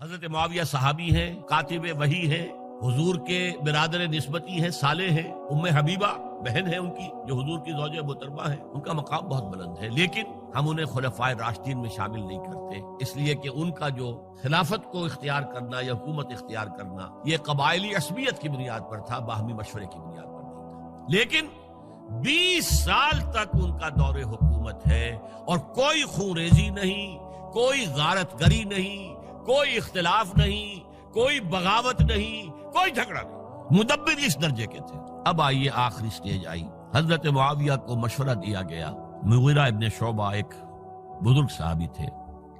حضرت معاویہ صحابی ہیں، کاتب وحی ہیں، حضور کے برادر نسبتی ہیں، صالح ہیں، ام حبیبہ بہن ہے ان کی جو حضور کی زوجہ محترمہ ہے، ان کا مقام بہت بلند ہے، لیکن ہم انہیں خلفائے راشدین میں شامل نہیں کرتے، اس لیے کہ ان کا جو خلافت کو اختیار کرنا یا حکومت اختیار کرنا یہ قبائلی عصبیت کی بنیاد پر تھا، باہمی مشورے کی بنیاد پر نہیں تھا۔ لیکن 20 سال تک ان کا دور حکومت ہے اور کوئی خونریزی نہیں، کوئی غارت گری نہیں، کوئی اختلاف نہیں، کوئی بغاوت نہیں، کوئی جھگڑا نہیں، مدبر اس درجے کے تھے۔ اب آئیے آخری سٹیج آئی، حضرت معاویہ کو مشورہ دیا گیا، مغیرہ ابن شعبہ ایک بزرگ صحابی تھے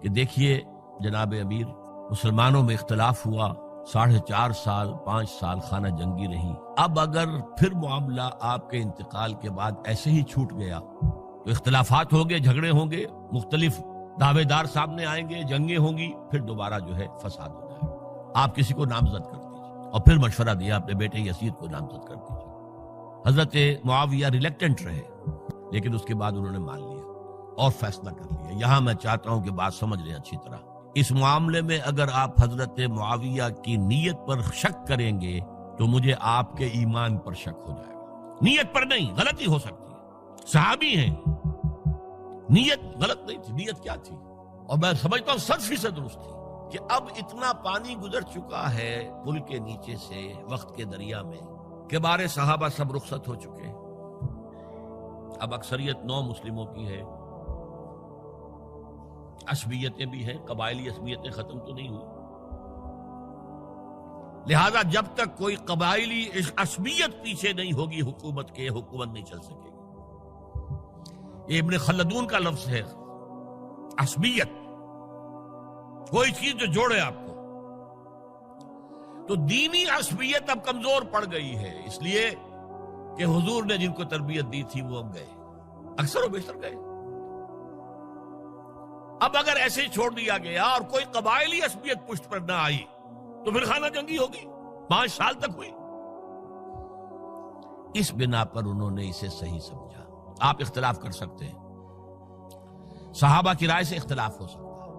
کہ دیکھیے جناب امیر، مسلمانوں میں اختلاف ہوا، 4.5 سال 5 سال خانہ جنگی رہی، اب اگر پھر معاملہ آپ کے انتقال کے بعد ایسے ہی چھوٹ گیا تو اختلافات ہوں گے، جھگڑے ہوں گے، مختلف دعوے دار سامنے آئیں گے، جنگیں ہوں گی، پھر دوبارہ جو ہے فساد ہو جائے گا، آپ کسی کو نامزد کر دیجیے۔ اور پھر مشورہ دیا اپنے بیٹے یزید کو نامزد کر دیجیے۔ حضرت معاویہ ریلیکٹنٹ رہے، لیکن اس کے بعد انہوں نے مان لیا اور فیصلہ کر لیا۔ یہاں میں چاہتا ہوں کہ بات سمجھ لیں اچھی طرح، اس معاملے میں اگر آپ حضرت معاویہ کی نیت پر شک کریں گے تو مجھے آپ کے ایمان پر شک ہو جائے گا۔ نیت پر نہیں، غلطی ہو سکتی ہے، صحابی ہیں، نیت غلط نہیں تھی، نیت کیا تھی؟ اور میں سمجھتا ہوں 100% درست تھی کہ اب اتنا پانی گزر چکا ہے پل کے نیچے سے وقت کے دریا میں کہ بارے صحابہ سب رخصت ہو چکے، اب اکثریت 9 مسلموں کی ہے، عصبیتیں بھی ہیں، قبائلی عصبیتیں ختم تو نہیں ہوئی، لہذا جب تک کوئی قبائلی عصبیت پیچھے نہیں ہوگی حکومت کے، حکومت نہیں چل سکے گی۔ یہ ابن خلدون کا لفظ ہے، عصبیت، کوئی چیز جو جوڑے آپ کو۔ تو دینی عصبیت اب کمزور پڑ گئی ہے، اس لیے کہ حضور نے جن کو تربیت دی تھی وہ اب گئے، اکثر و بیشتر گئے۔ اب اگر ایسے ہی چھوڑ دیا گیا اور کوئی قبائلی عصبیت پشت پر نہ آئی تو پھر خانہ جنگی ہوگی، 5 سال تک ہوئی۔ اس بنا پر انہوں نے اسے صحیح سمجھا۔ آپ اختلاف کر سکتے ہیں، صحابہ کی رائے سے اختلاف ہو سکتا ہے،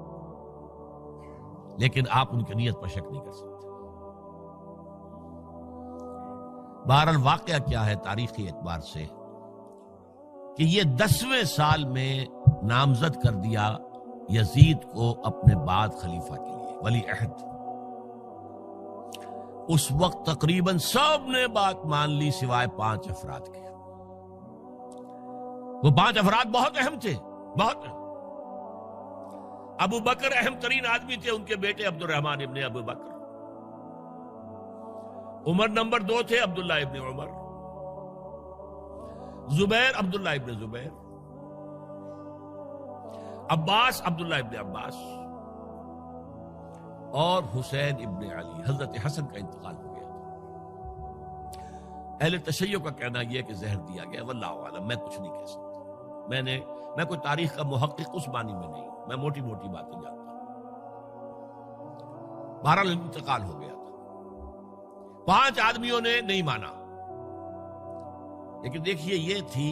لیکن آپ ان کی نیت پر شک نہیں کر سکتے۔ بہرحال واقعہ کیا ہے تاریخی اعتبار سے کہ یہ 10ویں سال میں نامزد کر دیا یزید کو اپنے بعد خلیفہ کے لیے، ولی عہد۔ اس وقت تقریباً سب نے بات مان لی سوائے 5 افراد کے۔ وہ 5 افراد بہت اہم تھے، بہت اہم۔ ابو بکر اہم ترین آدمی تھے، ان کے بیٹے عبد الرحمن ابن ابو بکر۔ عمر نمبر 2 تھے، عبداللہ ابن عمر۔ زبیر عبداللہ ابن زبیر۔ عباس عبداللہ ابن عباس، اور حسین ابن علی۔ حضرت حسن کا انتقال ہو گیا۔ اہل تشیع کا کہنا یہ کہ زہر دیا گیا، واللہ اعلم، میں کچھ نہیں کہہ سکتا۔ میں کوئی تاریخ کا محقق اس معنی میں نہیں، میں موٹی موٹی باتیں جانتا ہوں۔ بہرحال انتقال ہو گیا تھا، 5 آدمیوں نے نہیں مانا، لیکن دیکھیے یہ تھی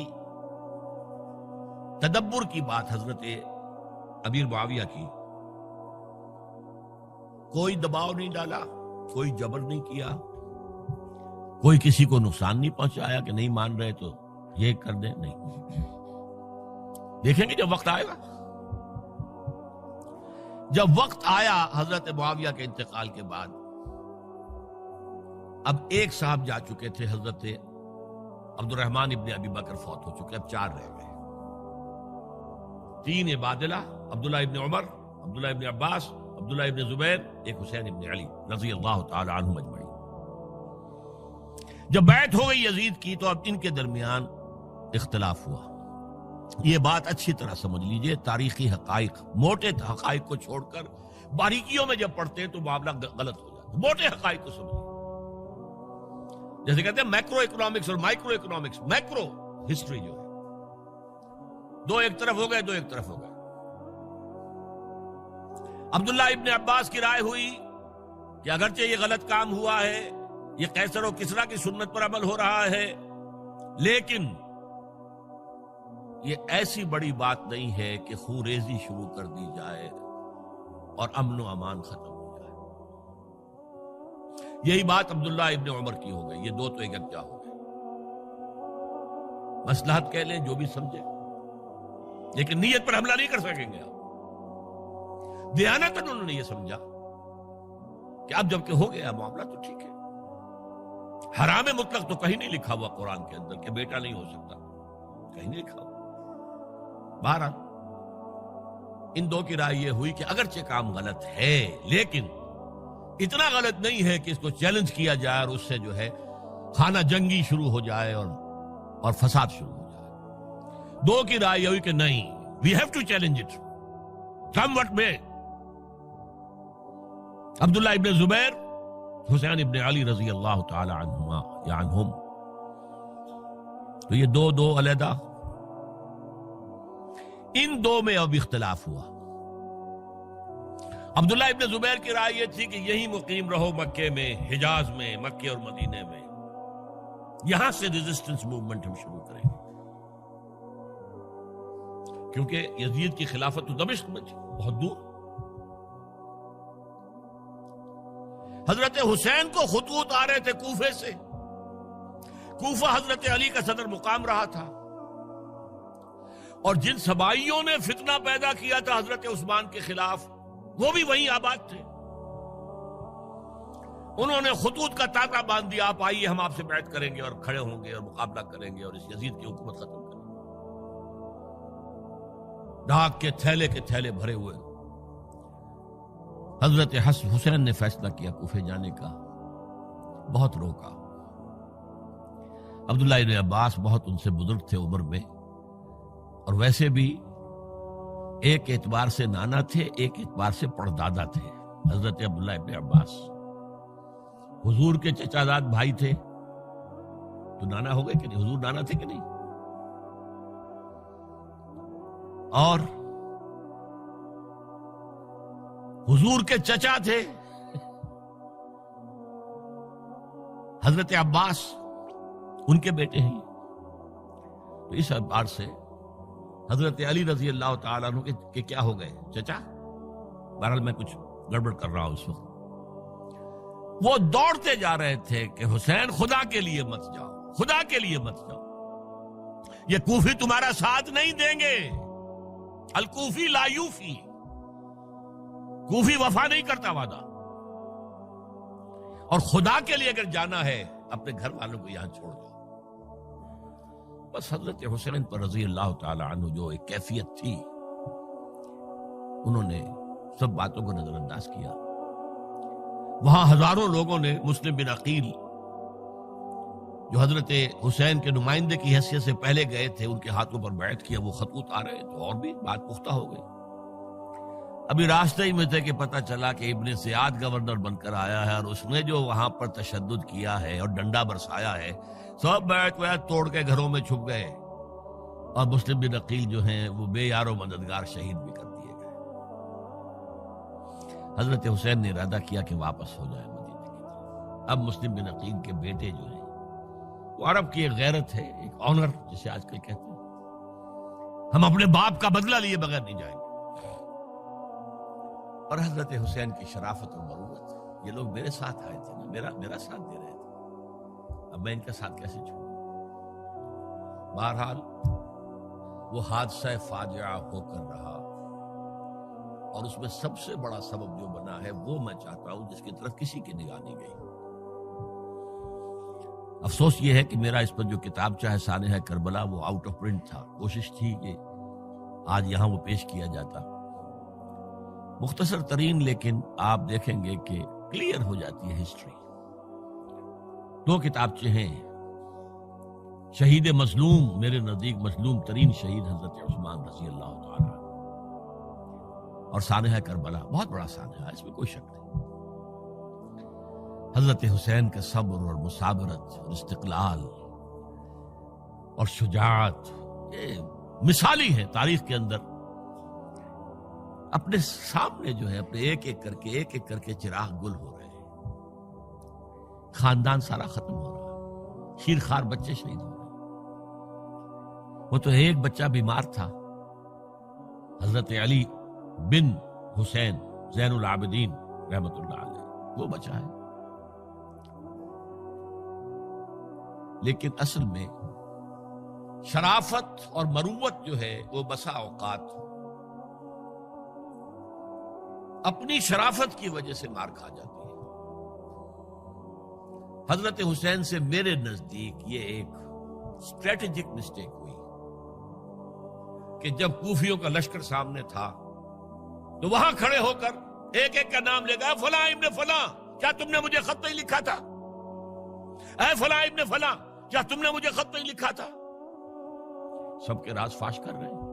تدبر کی بات حضرت امیر معاویہ کی۔ کوئی دباؤ نہیں ڈالا، کوئی جبر نہیں کیا، کوئی کسی کو نقصان نہیں پہنچایا کہ نہیں مان رہے تو یہ کر دیں، نہیں۔ دیکھیں گے جب وقت آئے گا۔ جب وقت آیا حضرت معاویہ کے انتقال کے بعد، اب ایک صاحب جا چکے تھے، حضرت عبد الرحمن ابن ابی بکر فوت ہو چکے، اب 4 رہ گئے، 3 عبادلہ، عبداللہ ابن عمر، عبداللہ ابن عباس، عبداللہ ابن زبیر، ایک حسین ابن علی رضی اللہ تعالی عنہم اجمعین۔ جب بیعت ہو گئی یزید کی تو اب ان کے درمیان اختلاف ہوا۔ یہ بات اچھی طرح سمجھ لیجئے، تاریخی حقائق، موٹے حقائق کو چھوڑ کر باریکیوں میں جب پڑھتے ہیں تو معاملہ غلط ہو جاتا ہے۔ موٹے حقائق کو سمجھیے، جیسے کہتے ہیں میکرو اکنامکس اور مائکرو اکنامکس۔ میکرو ہسٹری جو ہے، 2 ایک طرف ہو گئے، 2 ایک طرف ہو گئے۔ عبداللہ ابن عباس کی رائے ہوئی کہ اگرچہ یہ غلط کام ہوا ہے، یہ قیصر و کسریٰ کی سنت پر عمل ہو رہا ہے، لیکن یہ ایسی بڑی بات نہیں ہے کہ خونریزی شروع کر دی جائے اور امن و امان ختم ہو جائے۔ یہی بات عبداللہ ابن عمر کی ہو گئی، یہ دو تو ایک یکجا ہو گئے. مصلحت کہہ لیں جو بھی سمجھے، لیکن نیت پر حملہ نہیں کر سکیں گے آپ. دیانتاً انہوں نے یہ سمجھا کہ اب جب کہ ہو گیا معاملہ تو ٹھیک ہے. حرام مطلق تو کہیں نہیں لکھا ہوا قرآن کے اندر کہ بیٹا نہیں ہو سکتا، کہیں نہیں لکھا ہوا. بہرحال ان دو کی رائے یہ ہوئی کہ اگرچہ کام غلط ہے لیکن اتنا غلط نہیں ہے کہ اس کو چیلنج کیا جائے اور اس سے جو ہے خانہ جنگی شروع ہو جائے اور فساد شروع ہو جائے. دو کی رائے یہ ہوئی کہ نہیں، we have to challenge it come what may. Abdullah ابن زبیر، حسین ابن علی رضی اللہ تعالی عنہما یا عنہم، تو یہ دو علیحدہ. ان دو میں اب اختلاف ہوا. عبداللہ ابن زبیر کی رائے یہ تھی کہ یہی مقیم رہو مکے میں، حجاز میں، مکے اور مدینے میں، یہاں سے ریزسٹنس موومنٹ ہم شروع کریں گے، کیونکہ یزید کی خلافت تو دمشق میں تھی، بہت دور. حضرت حسین کو خطوط آ رہے تھے کوفے سے. کوفہ حضرت علی کا صدر مقام رہا تھا، اور جن سبائیوں نے فتنہ پیدا کیا تھا حضرت عثمان کے خلاف وہ بھی وہیں آباد تھے. انہوں نے خطوط کا تاطا باندھ دیا، آپ آئیے ہم آپ سے بیعت کریں گے اور کھڑے ہوں گے اور مقابلہ کریں گے اور اس یزید کی حکومت ختم کریں گے. ڈاک کے تھیلے بھرے ہوئے. حضرت حسین نے فیصلہ کیا کوفے جانے کا، بہت روکا. عبداللہ ابن عباس بہت ان سے بزرگ تھے عمر میں، اور ویسے بھی ایک اعتبار سے نانا تھے، ایک اعتبار سے پردادا تھے. حضرت عبداللہ ابن عباس حضور کے چچا زاد بھائی تھے تو نانا ہو گئے کہ نہیں؟ حضور نانا تھے کہ نہیں؟ اور حضور کے چچا تھے حضرت عباس، ان کے بیٹے ہیں. تو اس اعتبار سے حضرت علی رضی اللہ تعالیٰ عنہ کے کیا ہو گئے؟ چچا. بہرحال میں کچھ گڑبڑ کر رہا ہوں اس وقت. وہ دوڑتے جا رہے تھے کہ حسین خدا کے لیے مت جاؤ، خدا کے لیے مت جاؤ، یہ کوفی تمہارا ساتھ نہیں دیں گے. الکوفی لا یوفی، کوفی وفا نہیں کرتا وعدہ. اور خدا کے لیے اگر جانا ہے اپنے گھر والوں کو یہاں چھوڑ دو. بس حضرت حسین پر رضی اللہ تعالی عنہ جو ایک کیفیت تھی، انہوں نے سب باتوں کو نظر انداز کیا. وہاں ہزاروں لوگوں نے مسلم بن عقیل جو حضرت حسین کے نمائندے کی حیثیت سے پہلے گئے تھے، ان کے ہاتھوں پر بیعت کیا. وہ خطوط آ رہے تو اور بھی بات پختہ ہو گئی. ابھی راستے ہی میں تھے کہ پتہ چلا کہ ابن زیاد گورنر بن کر آیا ہے، اور اس نے جو وہاں پر تشدد کیا ہے اور ڈنڈا برسایا ہے، سب بیعت توڑ کے گھروں میں چھپ گئے. اور مسلم بن عقیل جو ہیں وہ بے یار و مددگار شہید بھی کر دیے گئے. حضرت حسین نے ارادہ کیا کہ واپس ہو جائے مدینے کی طرف. اب مسلم بن عقیل کے بیٹے جو ہیں، وہ عرب کی ایک غیرت ہے، ایک آنر جسے آج کل کہتے ہیں، ہم اپنے باپ کا بدلہ لیے بغیر نہیں جائیں گے. اور حضرت حسین کی شرافت اور مروت، یہ لوگ میرے ساتھ آئے تھے نا، میرا ساتھ دے رہے تھے، اب میں ان کا ساتھ کیسے چھوڑوں. بہرحال وہ حادثہ فاجعہ ہو کر رہا، اور اس میں سب سے بڑا سبب جو بنا ہے وہ میں چاہتا ہوں جس کی طرف کسی کی نگاہ نہیں گئی. افسوس یہ ہے کہ میرا اس پر جو کتابچہ ہے سانحہ کربلا وہ آؤٹ آف پرنٹ تھا. کوشش تھی کہ آج یہاں وہ پیش کیا جاتا. مختصر ترین، لیکن آپ دیکھیں گے کہ کلیئر ہو جاتی ہے ہسٹری. دو کتابچے ہیں. شہید مظلوم، میرے نزدیک مظلوم ترین شہید حضرت عثمان رضی اللہ تعالی، اور سانحہ کربلا، بہت بڑا سانحہ، اس میں کوئی شک نہیں. حضرت حسین کا صبر اور مثابرت اور استقلال اور شجاعت، یہ مثالی ہے تاریخ کے اندر. اپنے سامنے جو ہے اپنے ایک ایک کر کے چراغ گل ہو رہے ہیں. خاندان سارا ختم ہو رہا ہے، شیرخوار بچے شہید ہو رہے ہیں. وہ تو ایک بچہ بیمار تھا، حضرت علی بن حسین زین العابدین رحمت اللہ علیہ، وہ بچہ ہے. لیکن اصل میں شرافت اور مروت جو ہے وہ بسا اوقات اپنی شرافت کی وجہ سے مار کھا جاتی ہے۔ حضرت حسین سے میرے نزدیک یہ ایک اسٹریٹجک مسٹیک ہوئی کہ جب کوفیوں کا لشکر سامنے تھا تو وہاں کھڑے ہو کر ایک ایک کا نام لے گا، فلاں ابن فلاں کیا تم نے مجھے خط نہیں لکھا تھا؟ اے فلاں ابن فلاں کیا تم نے مجھے خط نہیں لکھا تھا؟ سب کے راز فاش کر رہے ہیں،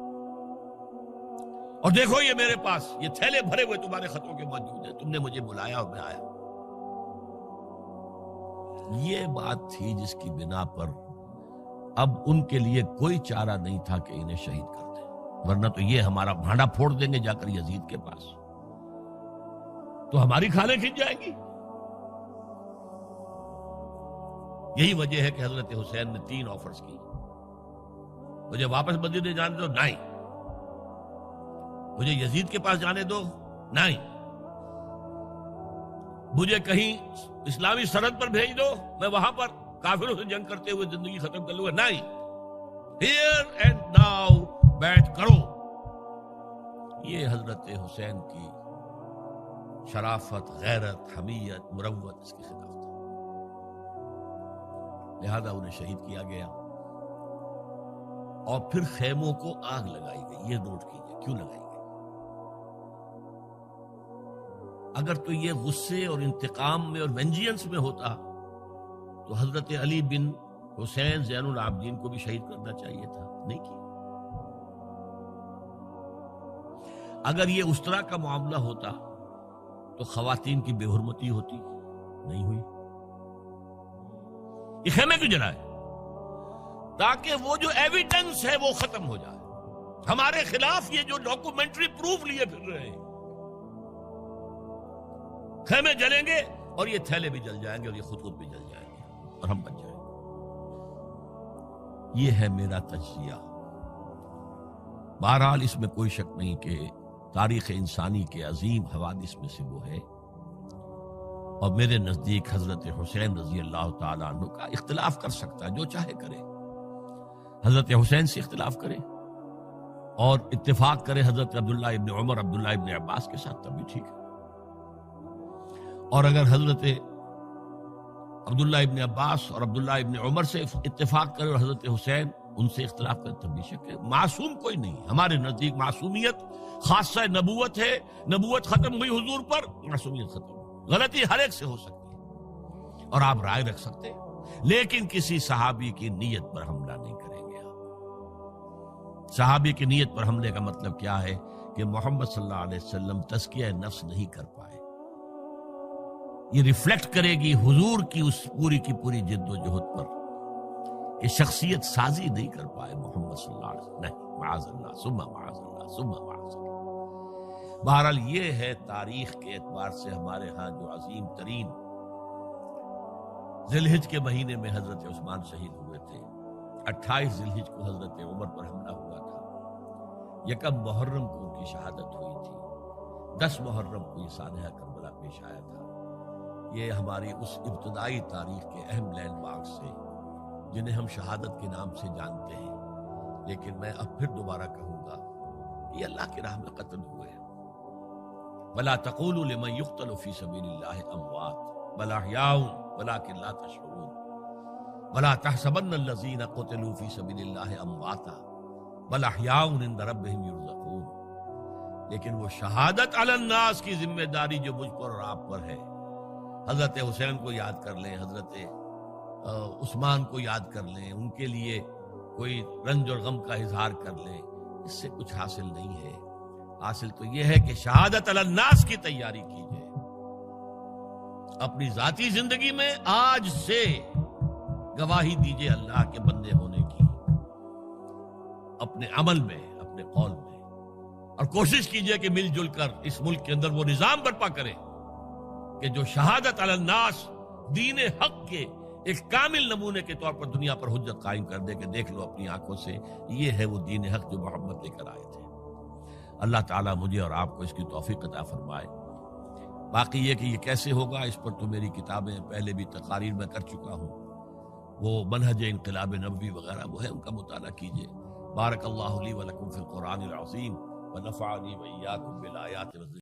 اور دیکھو یہ میرے پاس یہ تھیلے بھرے ہوئے تمہارے خطوں کے موجود ہیں، تم نے مجھے بلایا اور میں آیا۔ یہ بات تھی جس کی بنا پر اب ان کے لیے کوئی چارہ نہیں تھا کہ انہیں شہید کر دیں، ورنہ تو یہ ہمارا بھانڈا پھوڑ دیں گے جا کر یزید کے پاس، تو ہماری کھالیں کھنچ جائیں گی۔ یہی وجہ ہے کہ حضرت حسین نے 3 آفرز کی، مجھے واپس مدینے جانے دو، نہیں، مجھے یزید کے پاس جانے دو، نہیں، مجھے کہیں اسلامی سرحد پر بھیج دو، میں وہاں پر کافروں سے جنگ کرتے ہوئے زندگی ختم کر لوں گا، نہیں، ہیئر اینڈ ناؤ بیٹھ کرو۔ یہ حضرت حسین کی شرافت، غیرت، حمیت، مروت اس کے خلاف تھا، لہذا انہیں شہید کیا گیا، اور پھر خیموں کو آگ لگائی گئی۔ یہ نوٹ کیجئے کیوں لگائی گئی؟ اگر تو یہ غصے اور انتقام میں اور وینجینس میں ہوتا تو حضرت علی بن حسین زین العابدین کو بھی شہید کرنا چاہیے تھا، نہیں کیا۔ اگر یہ اس طرح کا معاملہ ہوتا تو خواتین کی بے حرمتی ہوتی، نہیں ہوئی۔ یہ خیمے کیوں جلائے؟ تاکہ وہ جو ایویڈنس ہے وہ ختم ہو جائے، ہمارے خلاف یہ جو ڈاکومنٹری پروف لیے پھر رہے ہیں، خیمے جلیں گے اور یہ تھیلے بھی جل جائیں گے اور یہ خطوط بھی جل جائیں گے اور ہم بچ جائیں گے۔ یہ ہے میرا تجزیہ۔ بہرحال اس میں کوئی شک نہیں کہ تاریخ انسانی کے عظیم حوادث میں سے وہ ہے، اور میرے نزدیک حضرت حسین رضی اللہ تعالیٰ عنہ کا اختلاف کر سکتا ہے، جو چاہے کرے، حضرت حسین سے اختلاف کرے اور اتفاق کرے حضرت عبداللہ ابن عمر، عبداللہ ابن عباس کے ساتھ، تب بھی ٹھیک ہے، اور اگر حضرت عبداللہ ابن عباس اور عبداللہ ابن عمر سے اتفاق کرے اور حضرت حسین ان سے اختلاف کرے، تب بھی شک ہے۔ معصوم کوئی نہیں، ہمارے نزدیک معصومیت خاصہ نبوت ہے، نبوت ختم ہوئی حضور پر، معصومیت ختم ہوئی۔ غلطی ہر ایک سے ہو سکتی ہے اور آپ رائے رکھ سکتے ہیں، لیکن کسی صحابی کی نیت پر حملہ نہیں کریں گے آپ۔ صحابی کی نیت پر حملے کا مطلب کیا ہے کہ محمد صلی اللہ علیہ وسلم تزکیہ نفس نہیں کر پائے، یہ ریفلیکٹ کرے گی حضور کی اس پوری کی پوری جد و جہد پر کہ شخصیت سازی نہیں کر پائے محمد صلی اللہ علیہ وسلم، نہیں، معاذ اللہ ثم معاذ اللہ ثم معاذ اللہ۔ بہرحال یہ ہے تاریخ کے اعتبار سے ہمارے ہاں جو عظیم ترین ذی الحجہ کے مہینے میں حضرت عثمان شہید ہوئے تھے، 28 ذی الحجہ کو حضرت عمر پر حملہ ہوا تھا، 1 محرم کو ان کی شہادت ہوئی تھی، 10 محرم کو یہ سانحہ کربلا پیش آیا تھا۔ یہ ہماری اس ابتدائی تاریخ کے اہم لینڈ مارکس سے جنہیں ہم شہادت کے نام سے جانتے ہیں، لیکن میں اب پھر دوبارہ کہوں گا یہ اللہ کی راہ میں قتل ہوئے ہیں۔ وَلَا تَقُولُوا لِمَنْ يُقْتَلُ فِي سَبِيلِ اللَّهِ أَمْوَاتٌ بَلْ أَحْيَاءٌ وَلَكِنْ لَا تَشْعُرُونَ وَلَا تَحْسَبَنَّ الَّذِينَ قُتِلُوا فِي سَبِيلِ اللَّهِ أَمْوَاتًا بَلْ أَحْيَاءٌ عِنْدَ رَبِّهِمْ يُرْزَقُونَ۔ لیکن وہ شہادت علی الناس کی ذمہ داری جو مجھ پر اور آپ پر ہے، حضرت حسین کو یاد کر لیں، حضرت عثمان کو یاد کر لیں، ان کے لیے کوئی رنج اور غم کا اظہار کر لیں، اس سے کچھ حاصل نہیں ہے۔ حاصل تو یہ ہے کہ شہادت علی الناس کی تیاری کیجئے، اپنی ذاتی زندگی میں آج سے گواہی دیجئے اللہ کے بندے ہونے کی، اپنے عمل میں، اپنے قول میں، اور کوشش کیجئے کہ مل جل کر اس ملک کے اندر وہ نظام برپا کریں کہ جو شہادت علی الناس دین حق کے ایک کامل نمونے کے طور پر دنیا پر حجت قائم کر دے کہ دیکھ لو اپنی آنکھوں سے، یہ ہے وہ دین حق جو محمد لے کر آئے تھے۔ اللہ تعالیٰ مجھے اور آپ کو اس کی توفیق عطا فرمائے۔ باقی یہ کہ یہ کیسے ہوگا، اس پر تو میری کتابیں پہلے بھی تقاریر میں کر چکا ہوں، وہ منہج انقلاب نبوی وغیرہ وہ ہے، ان کا مطالعہ کیجیے۔ بارک اللہ لی و لکم فی القرآن العظیم ونفعنی و ایاکم بالآیات والذکر